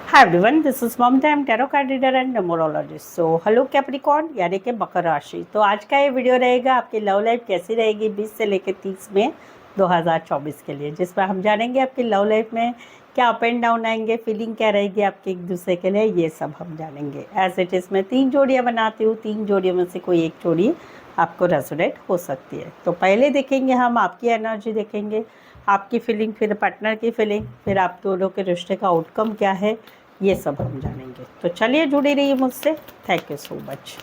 Hi everyone, this is Mamta. I'm tarot card reader and numerologist. So hello Capricorn यानी कि मकर राशि। तो आज का ये वीडियो रहेगा आपकी लव लाइफ कैसी रहेगी 20 से लेकर 30 मई 2024 के लिए, जिसमें हम जानेंगे आपकी लव लाइफ में क्या अप एंड डाउन आएंगे, फीलिंग क्या रहेगी आपके एक दूसरे के लिए, ये सब हम जानेंगे। एज इट इज़ मैं 3 जोड़ियाँ बनाती हूँ, 3 जोड़ियों में से कोई एक जोड़ी आपको रेजोनेट हो सकती है। तो पहले देखेंगे हम आपकी एनर्जी, देखेंगे आपकी फीलिंग, फिर पार्टनर की फीलिंग, फिर आप दोनों के रिश्ते का आउटकम क्या है, ये सब हम जानेंगे। तो चलिए जुड़ी रहिए मुझसे। Thank you so much.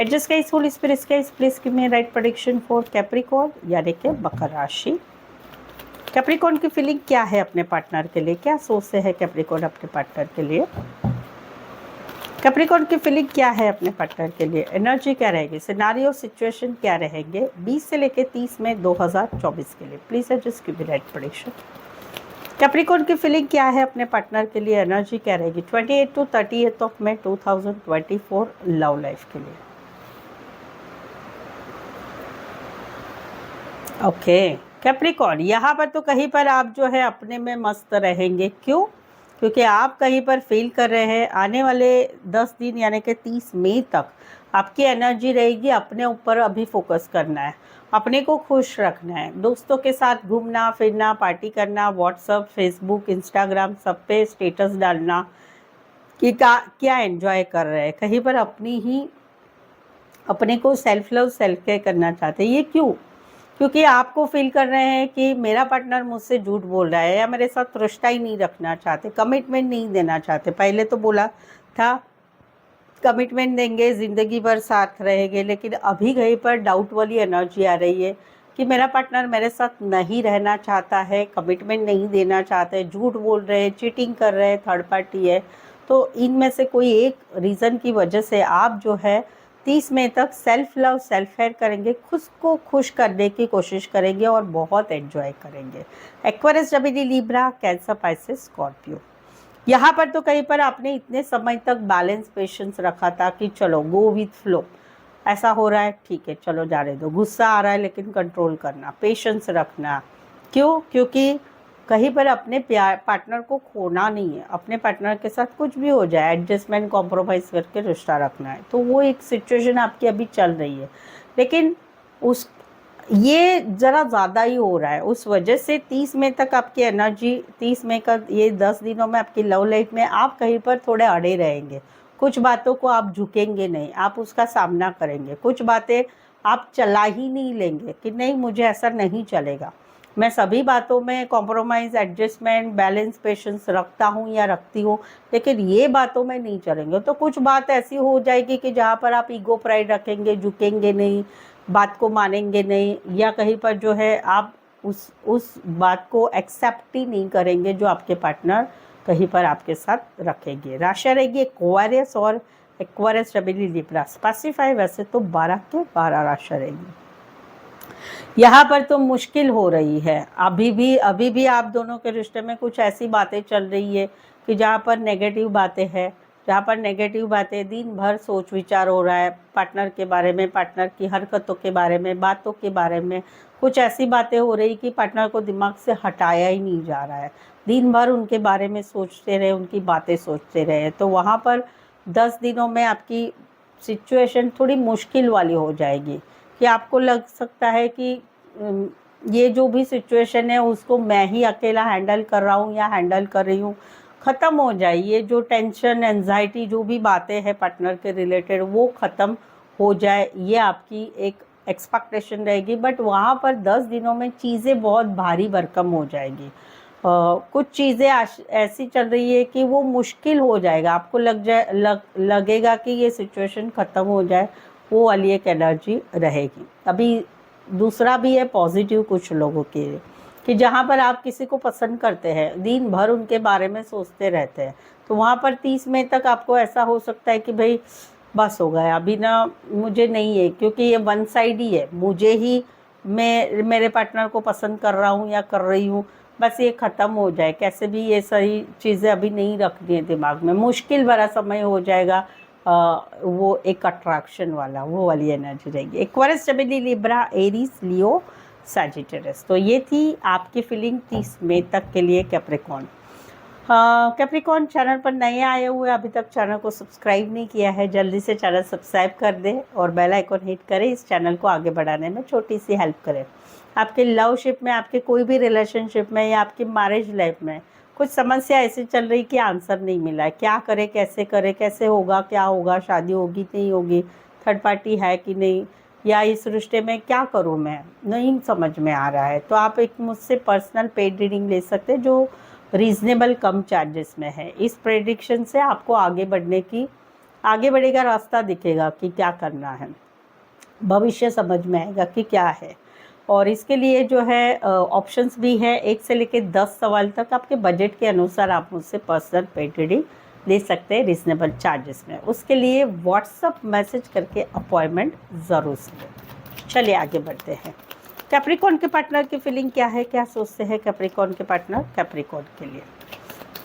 Adjust guys, holy spirits guys, please give me right prediction for Capricorn यानी कि मकर राशि। कैप्रिकॉर्न की फीलिंग क्या है अपने पार्टनर के लिए, क्या सोचते हैं कैप्रिकॉर्न अपने पार्टनर के लिए। कैप्रिकॉर्न की फीलिंग क्या है अपने पार्टनर के लिए, एनर्जी क्या रहेगी, सिनारियो सिचुएशन क्या रहेंगे 20 से लेकर 30 मई 2024 के लिए। Please adjust give me right prediction. Capricorn की फीलिंग क्या है अपने पार्टनर के लिए, एनर्जी क्या रहेगी 28 to 30 of May 2024 love life के लिए। ओके कैप्रिकॉर्न, यहाँ पर तो कहीं पर आप जो है अपने में मस्त रहेंगे। क्यों? क्योंकि आप कहीं पर फील कर रहे हैं आने वाले 10 दिन यानी कि 30 मई तक आपकी एनर्जी रहेगी अपने ऊपर अभी फोकस करना है, अपने को खुश रखना है, दोस्तों के साथ घूमना फिरना, पार्टी करना, व्हाट्सअप फेसबुक इंस्टाग्राम सब पे स्टेटस डालना कि क्या एंजॉय कर रहे हैं, कहीं पर अपने को सेल्फ लव सेल्फ केयर करना चाहते हैं। ये क्यों? क्योंकि आपको फील कर रहे हैं कि मेरा पार्टनर मुझसे झूठ बोल रहा है या मेरे साथ रिश्ता ही नहीं रखना चाहते, कमिटमेंट नहीं देना चाहते। पहले तो बोला था कमिटमेंट देंगे, ज़िंदगी भर साथ रहेंगे, लेकिन अभी कहीं पर डाउट वाली एनर्जी आ रही है कि मेरा पार्टनर मेरे साथ नहीं रहना चाहता है, कमिटमेंट नहीं देना चाहते, झूठ बोल रहे हैं, चीटिंग कर रहे हैं, थर्ड पार्टी है। तो इनमें से कोई एक रीज़न की वजह से आप जो है 30 मई तक सेल्फ लव सेल्फ केयर करेंगे, खुद को खुश करने की कोशिश करेंगे और बहुत एंजॉय करेंगे। Aquarius, Gemini, Libra, cancer, Pisces, Scorpio. यहाँ पर तो कहीं पर आपने इतने समय तक बैलेंस पेशेंस रखा था कि चलो गो विथ फ्लो, ऐसा हो रहा है ठीक है चलो जाने दो, गुस्सा आ रहा है लेकिन कंट्रोल करना, पेशेंस रखना। क्यों? क्योंकि कहीं पर अपने प्यार पार्टनर को खोना नहीं है, अपने पार्टनर के साथ कुछ भी हो जाए एडजस्टमेंट कॉम्प्रोमाइज़ करके रिश्ता रखना है। तो वो एक सिचुएशन आपकी अभी चल रही है, लेकिन उस ये ज़रा ज़्यादा ही हो रहा है, उस वजह से 30 मई तक आपकी एनर्जी, 30 मई का ये 10 दिनों में आपकी लव लाइफ में आप कहीं पर थोड़े अड़े रहेंगे। कुछ बातों को आप झुकेंगे नहीं, आप उसका सामना करेंगे। कुछ बातें आप चला ही नहीं लेंगे कि नहीं मुझे ऐसा नहीं चलेगा, मैं सभी बातों में कॉम्प्रोमाइज़ एडजस्टमेंट बैलेंस पेशेंस रखता हूँ या रखती हूँ, लेकिन ये बातों में नहीं चलेंगे। तो कुछ बात ऐसी हो जाएगी कि जहाँ पर आप ईगो प्राइड रखेंगे, झुकेंगे नहीं, बात को मानेंगे नहीं, या कहीं पर जो है आप उस बात को एक्सेप्ट ही नहीं करेंगे जो आपके पार्टनर कहीं पर आपके साथ रखेंगे। राशि रहेगी एक्वेरियस और एक्वेरियस, जेमिनी, लिब्रा, स्पेसिफाई वैसे तो 12 के 12 राशि रहेगी। यहाँ पर तो मुश्किल हो रही है, अभी भी आप दोनों के रिश्ते में कुछ ऐसी बातें चल रही है कि जहाँ पर नेगेटिव बातें हैं, जहाँ पर नेगेटिव बातें, दिन भर सोच विचार हो रहा है पार्टनर के बारे में, पार्टनर की हरकतों के बारे में, बातों के बारे में। कुछ ऐसी बातें हो रही कि पार्टनर को दिमाग से हटाया ही नहीं जा रहा है, दिन भर उनके बारे में सोचते रहे, उनकी बातें सोचते रहे। तो वहाँ पर 10 दिनों में आपकी सिचुएशन थोड़ी मुश्किल वाली हो जाएगी कि आपको लग सकता है कि ये जो भी सिचुएशन है उसको मैं ही अकेला हैंडल कर रहा हूँ या हैंडल कर रही हूँ, ख़त्म हो जाए। ये जो टेंशन एंजाइटी जो भी बातें हैं पार्टनर के रिलेटेड वो ख़त्म हो जाए, ये आपकी एक एक्सपेक्टेशन रहेगी। बट वहाँ पर 10 दिनों में चीज़ें बहुत भारी भरकम हो जाएगी। कुछ चीज़ें ऐसी चल रही है कि वो मुश्किल हो जाएगा, आपको लगेगा कि ये सिचुएशन ख़त्म हो जाए, वो वाली एक एनर्जी रहेगी। अभी दूसरा भी है पॉजिटिव कुछ लोगों के लिए कि जहाँ पर आप किसी को पसंद करते हैं, दिन भर उनके बारे में सोचते रहते हैं, तो वहाँ पर 30 मई तक आपको ऐसा हो सकता है कि भाई बस हो गया अभी ना, मुझे नहीं है, क्योंकि ये वन साइड ही है, मुझे ही मैं मेरे पार्टनर को पसंद कर रहा हूँ या कर रही हूँ, बस ये ख़त्म हो जाए कैसे भी, ये सही चीज़ें अभी नहीं रखनी है दिमाग में, मुश्किल भरा समय हो जाएगा। वो एक अट्रैक्शन वाला वो वाली एनर्जी रहेगी। एक्वेरियस, जेमिनी, लिब्रा, एरीज, लियो, सैजिटेरियस। तो ये थी आपकी फीलिंग 30 मई तक के लिए कैप्रिकॉर्न। कैप्रिकॉर्न चैनल पर नए आए हुए अभी तक चैनल को सब्सक्राइब नहीं किया है, जल्दी से चैनल सब्सक्राइब कर दें और बेल आइकन हिट करें। इस चैनल को आगे बढ़ाने में छोटी सी हेल्प करें। आपके लवशिप में, आपके कोई भी रिलेशनशिप में या आपकी मैरिज लाइफ में कुछ समस्या ऐसी चल रही कि आंसर नहीं मिला है, क्या करें, कैसे होगा, क्या होगा, शादी होगी नहीं होगी, थर्ड पार्टी है कि नहीं, या इस रिश्ते में क्या करूँ मैं, नहीं समझ में आ रहा है, तो आप एक मुझसे पर्सनल पेड रीडिंग ले सकते हैं जो रीज़नेबल कम चार्जेस में है। इस प्रेडिक्शन से आपको आगे बढ़ेगा रास्ता दिखेगा कि क्या करना है, भविष्य समझ में आएगा कि क्या है। और इसके लिए जो है ऑप्शंस भी है, 1 से लेकर 10 सवाल तक आपके बजट के अनुसार आप मुझसे पर्सनल पेड रीडिंग ले सकते हैं रीज़नेबल चार्जेस में। उसके लिए व्हाट्सअप मैसेज करके अपॉइंटमेंट ज़रूर से लें। चलिए आगे बढ़ते हैं। कैप्रिकॉर्न के पार्टनर की फीलिंग क्या है, क्या सोचते हैं कैप्रिकॉर्न के पार्टनर कैप्रिकॉर्न के लिए।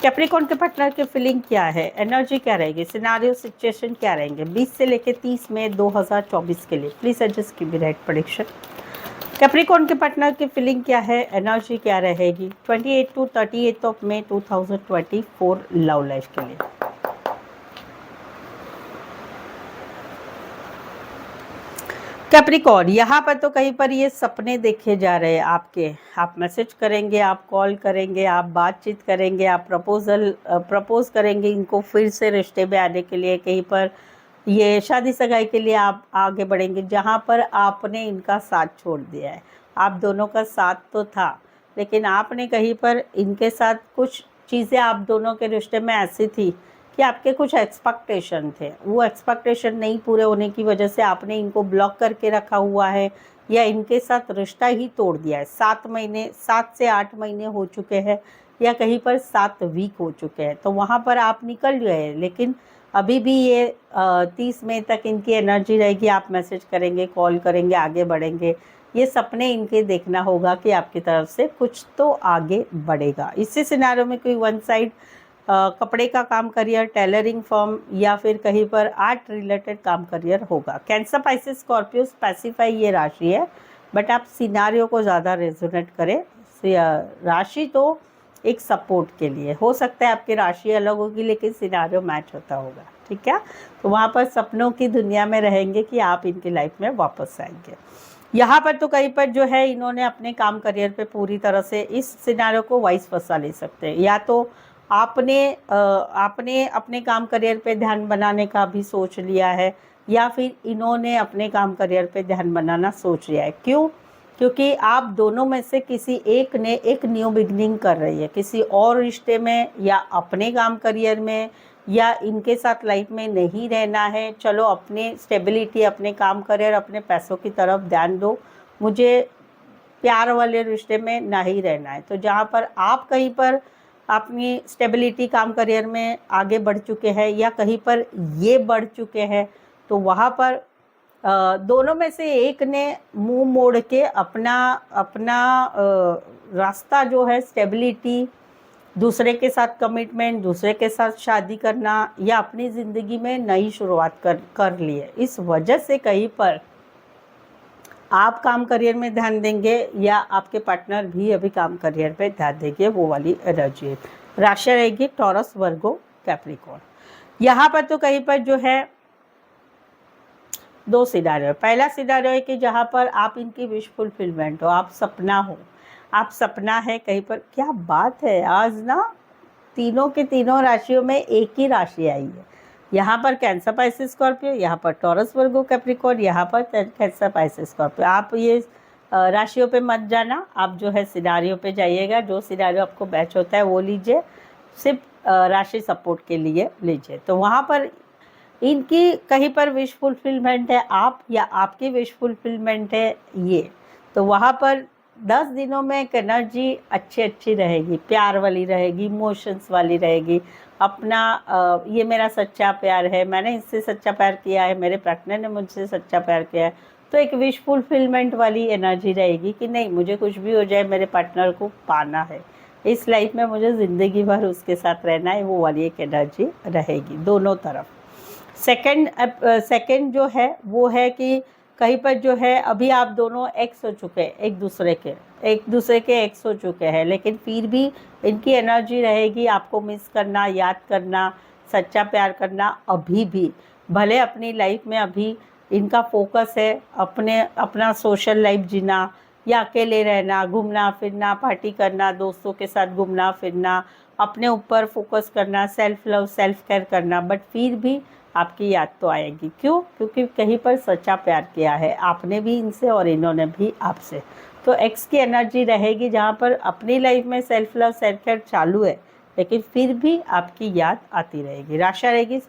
कैप्रिकॉर्न के पार्टनर की फीलिंग क्या है, एनर्जी क्या रहेगी, सिनारियो सिचुएशन क्या रहेंगे 20 से लेकर 30 मई 2024 के लिए। प्लीज़ एडजस्ट की बी राइट प्रेडिक्शन। कैप्रिकॉर्न के पार्टनर की फीलिंग क्या है, एनर्जी क्या रहेगी 28 to 38 of May 2024 love life के लिए। कैप्रिकॉर्न, यहाँ पर तो कहीं पर ये सपने देखे जा रहे हैं आपके। आप मैसेज करेंगे, आप कॉल करेंगे, आप बातचीत करेंगे, आप प्रपोज करेंगे इनको फिर से रिश्ते में आने के लिए, कहीं पर ये शादी सगाई के लिए आप आगे बढ़ेंगे जहाँ पर आपने इनका साथ छोड़ दिया है। आप दोनों का साथ तो था, लेकिन आपने कहीं पर इनके साथ कुछ चीज़ें आप दोनों के रिश्ते में ऐसी थी कि आपके कुछ एक्सपेक्टेशन थे, वो एक्सपेक्टेशन नहीं पूरे होने की वजह से आपने इनको ब्लॉक करके रखा हुआ है या इनके साथ रिश्ता ही तोड़ दिया है। 7 से 8 महीने हो चुके हैं या कहीं पर 7 वीक हो चुके हैं, तो वहाँ पर आप निकल गए, लेकिन अभी भी ये 30 मई तक इनकी एनर्जी रहेगी। आप मैसेज करेंगे, कॉल करेंगे, आगे बढ़ेंगे। ये सपने इनके देखना होगा कि आपकी तरफ से कुछ तो आगे बढ़ेगा। इसी सिनारियो में कोई वन साइड कपड़े का काम करियर, टेलरिंग फर्म या फिर कहीं पर आर्ट रिलेटेड काम करियर होगा। कैंसर, पाइसेस, स्कॉर्पियो, स्पेसिफाई ये राशि है, बट आप सिनारियो को ज़्यादा रेजोनेट करें। राशि तो एक सपोर्ट के लिए हो सकता है, आपकी राशि अलग होगी लेकिन सिनारियो मैच होता होगा, ठीक है। तो वहाँ पर सपनों की दुनिया में रहेंगे कि आप इनकी लाइफ में वापस आएंगे। यहाँ पर तो कहीं पर जो है इन्होंने अपने काम करियर पे पूरी तरह से इस सिनारियो को वाइस वर्सा ले सकते हैं, या तो आपने अपने काम करियर पे ध्यान बनाने का भी सोच लिया है, या फिर इन्होंने अपने काम करियर पे ध्यान बनाना सोच लिया है। क्यों? क्योंकि आप दोनों में से किसी एक ने एक न्यू बिगनिंग कर रही है, किसी और रिश्ते में या अपने काम करियर में, या इनके साथ लाइफ में नहीं रहना है। चलो अपने स्टेबिलिटी, अपने काम करियर, अपने पैसों की तरफ ध्यान दो, मुझे प्यार वाले रिश्ते में नहीं रहना है। तो जहाँ पर आप कहीं पर अपनी स्टेबिलिटी काम करियर में आगे बढ़ चुके हैं या कहीं पर ये बढ़ चुके हैं, तो वहाँ पर दोनों में से एक ने मुंह मोड़ के अपना रास्ता जो है स्टेबिलिटी, दूसरे के साथ कमिटमेंट, दूसरे के साथ शादी करना या अपनी ज़िंदगी में नई शुरुआत कर ली है। इस वजह से कहीं पर आप काम करियर में ध्यान देंगे या आपके पार्टनर भी अभी काम करियर पे ध्यान देंगे, वो वाली एनर्जी। राशि रहेगी टॉरस, वर्गो, कैप्रिकॉर्न। यहाँ पर तो कहीं पर जो है 2 सिनारियो। पहला सिनारियो है कि जहाँ पर आप इनकी विश फुलफिलमेंट हो, आप सपना है कहीं पर। क्या बात है, आज ना तीनों के तीनों राशियों में एक ही राशि आई है। यहाँ पर कैंसर, पाइसेस, स्कॉर्पियो, यहाँ पर टॉरस, वर्गो, कैप्रिकॉर्न, यहाँ पर कैंसर, पाइसेस, स्कॉर्पियो। आप ये राशियों पे मत जाना, आप जो है सिनारियो पे जाइएगा। जो सिनारियो आपको मैच होता है वो लीजिए, सिर्फ राशि सपोर्ट के लिए लीजिए। तो वहाँ पर इनकी कहीं पर विश फुलफिलमेंट है आप, या आपकी विश फुलफिलमेंट है ये। तो वहाँ पर 10 दिनों में एक एनर्जी अच्छी रहेगी, प्यार वाली रहेगी, इमोशंस वाली रहेगी। अपना ये मेरा सच्चा प्यार है, मैंने इससे सच्चा प्यार किया है, मेरे पार्टनर ने मुझसे सच्चा प्यार किया है। तो एक विश फुलफिलमेंट वाली एनर्जी रहेगी कि नहीं, मुझे कुछ भी हो जाए मेरे पार्टनर को पाना है, इस लाइफ में मुझे ज़िंदगी भर उसके साथ रहना है, वो वाली एक एनर्जी रहेगी दोनों तरफ। सेकंड जो है वो है कि कहीं पर जो है अभी आप दोनों एक्स हो चुके हैं एक दूसरे के एक्स हो चुके हैं, लेकिन फिर भी इनकी एनर्जी रहेगी आपको मिस करना, याद करना, सच्चा प्यार करना। अभी भी भले अपनी लाइफ में अभी इनका फोकस है अपना सोशल लाइफ जीना या अकेले रहना, घूमना फिरना, पार्टी करना, दोस्तों के साथ घूमना फिरना, अपने ऊपर फोकस करना, सेल्फ लव सेल्फ केयर करना, बट फिर भी आपकी याद तो आएगी। क्यों? क्योंकि कहीं पर सच्चा प्यार किया है आपने भी इनसे और इन्होंने भी आपसे। तो एक्स की एनर्जी रहेगी जहाँ पर अपनी लाइफ में सेल्फ लव सेल्फ केयर चालू है, लेकिन फिर भी आपकी याद आती रहेगी। राशि रहेगी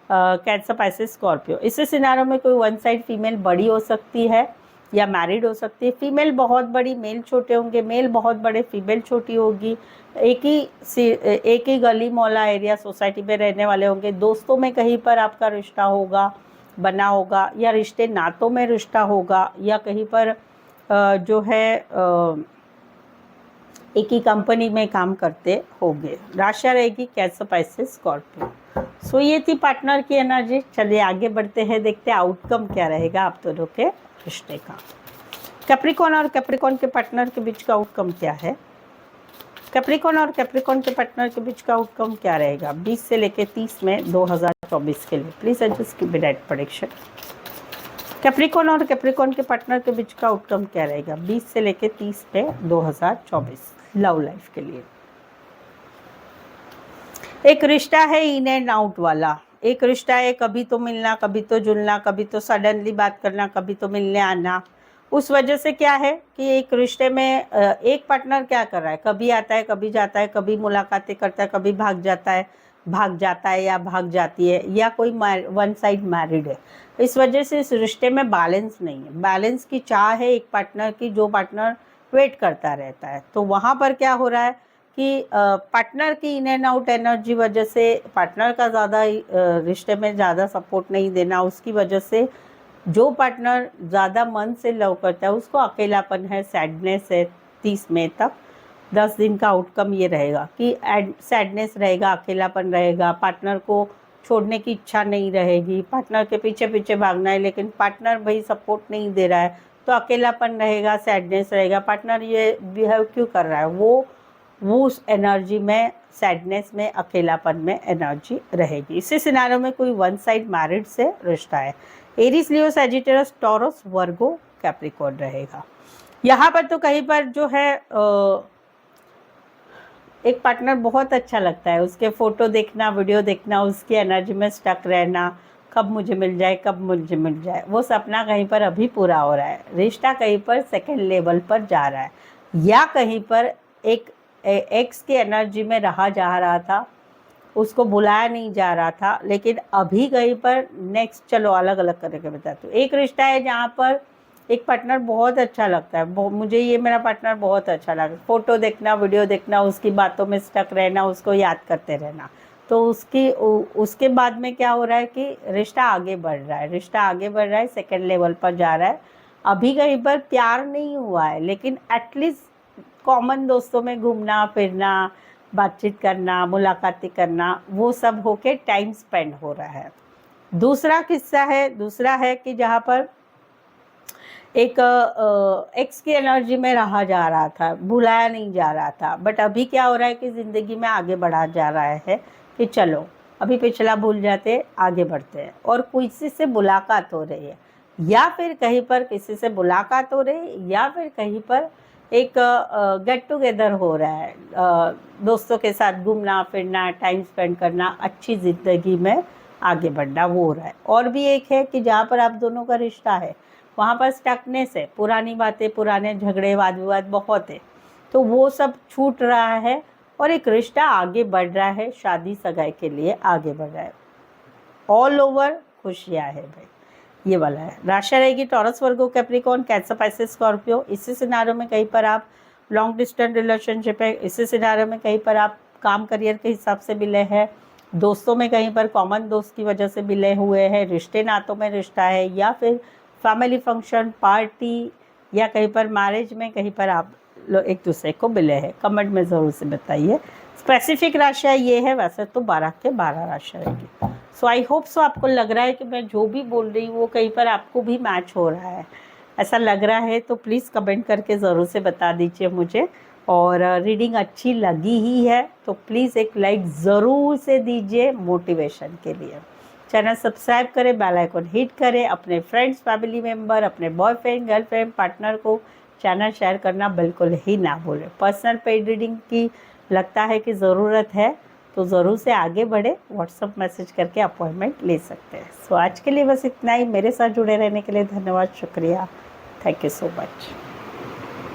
कैंसर, पाइसेस, स्कॉर्पियो। इस सिनारियो में कोई वन साइड फीमेल बड़ी हो सकती है या मैरिड हो सकती है। फीमेल बहुत बड़ी, मेल छोटे होंगे, मेल बहुत बड़े, फीमेल छोटी होगी। एक ही गली मोहल्ला एरिया सोसाइटी में रहने वाले होंगे। दोस्तों में कहीं पर आपका रिश्ता होगा, बना होगा, या रिश्ते नातों में रिश्ता होगा, या कहीं पर जो है एक ही कंपनी में काम करते होंगे। राशि रहेगी कैंसर, पाइसेस, स्कॉर्पियो। सो ये थी पार्टनर की एनर्जी। चलिए आगे बढ़ते हैं, देखते हैं आउटकम क्या रहेगा आप दोनों के रिश्ते का। कैप्रिकॉर्न और कैप्रिकॉर्न के पार्टनर के बीच का आउटकम क्या है? कैप्रिकॉर्न और कैप्रिकॉर्न के पार्टनर के बीच का आउटकम क्या रहेगा 20 से लेकर 30 में 2024 के लिए? प्लीज एडजस्ट की डायरेक्ट प्रेडिक्शन। कैप्रिकॉर्न और कैप्रिकॉर्न के पार्टनर के बीच का आउटकम क्या रहेगा 20 से लेकर 30 में 2024 लव लाइफ के लिए? एक रिश्ता है इन एंड आउट वाला। एक रिश्ता है कभी तो मिलना, कभी तो जुलना, कभी तो सडनली बात करना, कभी तो मिलने आना। उस वजह से क्या है कि एक रिश्ते में एक पार्टनर क्या कर रहा है, कभी आता है, कभी जाता है, कभी मुलाकातें करता है, कभी भाग जाता है या भाग जाती है, या कोई वन साइड मैरिड है। इस वजह से इस रिश्ते में बैलेंस नहीं है। बैलेंस की चाह है एक पार्टनर की, जो पार्टनर वेट करता रहता है। तो वहाँ पर क्या हो रहा है कि पार्टनर की इन एंड आउट एनर्जी वजह से पार्टनर का ज़्यादा रिश्ते में ज़्यादा सपोर्ट नहीं देना, उसकी वजह से जो पार्टनर ज़्यादा मन से लव करता है उसको अकेलापन है, सैडनेस है। 30 मई तक 10 दिन का आउटकम ये रहेगा कि सैडनेस रहेगा, अकेलापन रहेगा, पार्टनर को छोड़ने की इच्छा नहीं रहेगी, पार्टनर के पीछे पीछे भागना है, लेकिन पार्टनर भाई सपोर्ट नहीं दे रहा है, तो अकेलापन रहेगा, सैडनेस रहेगा। पार्टनर ये बिहेव क्यों कर रहा है, वो उस एनर्जी में, सैडनेस में, अकेलापन में एनर्जी रहेगी। इसी सिनारियो में कोई वन साइड मैरिड से रिश्ता है। एरीज, लियो, सैजिटेरस, टॉरस, वर्गो, कैप्रिकॉर्न रहेगा। यहाँ पर तो कहीं पर जो है एक पार्टनर बहुत अच्छा लगता है, उसके फ़ोटो देखना, वीडियो देखना, उसकी एनर्जी में स्टक रहना, कब मुझे मिल जाए, कब मुझे मिल जाए, वो सपना कहीं पर अभी पूरा हो रहा है। रिश्ता कहीं पर सेकेंड लेवल पर जा रहा है, या कहीं पर एक एक्स की एनर्जी में रहा जा रहा था, उसको बुलाया नहीं जा रहा था, लेकिन अभी कहीं पर नेक्स्ट, चलो अलग अलग करके बताती हूँ। एक रिश्ता है जहाँ पर एक पार्टनर बहुत अच्छा लगता है, मुझे ये मेरा पार्टनर बहुत अच्छा लगा, फ़ोटो देखना, वीडियो देखना, उसकी बातों में स्टक रहना, उसको याद करते रहना। तो उसके बाद में क्या हो रहा है कि रिश्ता आगे बढ़ रहा है, सेकेंड लेवल पर जा रहा है। अभी कहीं पर प्यार नहीं हुआ है, लेकिन एटलीस्ट कॉमन दोस्तों में घूमना फिरना, बातचीत करना, मुलाकातें करना, वो सब होके टाइम स्पेंड हो रहा है। दूसरा है कि जहाँ पर एक एक्स की एनर्जी में रहा जा रहा था, भुलाया नहीं जा रहा था, बट अभी क्या हो रहा है कि ज़िंदगी में आगे बढ़ा जा रहा है कि चलो अभी पिछला भूल जाते, आगे बढ़ते हैं, और किसी से मुलाकात हो रही है, या फिर कहीं पर किसी से मुलाकात हो रही है, या फिर कहीं पर एक गेट टुगेदर हो रहा है, दोस्तों के साथ घूमना फिरना, टाइम स्पेंड करना, अच्छी ज़िंदगी में आगे बढ़ना, वो हो रहा है। और भी एक है कि जहाँ पर आप दोनों का रिश्ता है वहाँ पर स्टकनेस है, पुरानी बातें, पुराने झगड़े, वाद विवाद बहुत है, तो वो सब छूट रहा है और एक रिश्ता आगे बढ़ रहा है, शादी सगाई के लिए आगे बढ़ रहा है। ऑल ओवर खुशियाँ है भाई, ये वाला है। राशि रहेगी टॉरस, वर्गो, कैप्रिकॉर्न, कैंसर, पाइसेस, स्कॉर्पियो। इसी सिनारियो में कहीं पर आप लॉन्ग डिस्टेंस रिलेशनशिप है, इसी सिनारियो में कहीं पर आप काम करियर के हिसाब से मिले हैं, दोस्तों में कहीं पर कॉमन दोस्त की वजह से मिले हुए हैं, रिश्ते नातों में रिश्ता है, या फिर फैमिली फंक्शन, पार्टी, या कहीं पर मैरिज में कहीं पर आप एक दूसरे को मिले हैं। कमेंट में ज़रूर से बताइए। स्पेसिफिक राशि ये है, वैसे तो 12 के 12 राशि रहेगी। सो आई होप सो आपको लग रहा है कि मैं जो भी बोल रही हूँ वो कहीं पर आपको भी मैच हो रहा है। ऐसा लग रहा है तो प्लीज़ कमेंट करके ज़रूर से बता दीजिए मुझे। और रीडिंग अच्छी लगी ही है तो प्लीज़ एक लाइक ज़रूर से दीजिए मोटिवेशन के लिए। चैनल सब्सक्राइब करें, बेल आइकन हिट करें, अपने फ्रेंड्स, फैमिली मेम्बर, अपने बॉयफ्रेंड, गर्लफ्रेंड, पार्टनर को चैनल शेयर करना बिल्कुल ही ना भूलें। पर्सनल पेड रीडिंग की लगता है कि ज़रूरत है तो ज़रूर से आगे बढ़े, व्हाट्सअप मैसेज करके अपॉइंटमेंट ले सकते हैं। सो आज के लिए बस इतना ही। मेरे साथ जुड़े रहने के लिए धन्यवाद, शुक्रिया, थैंक यू सो मच।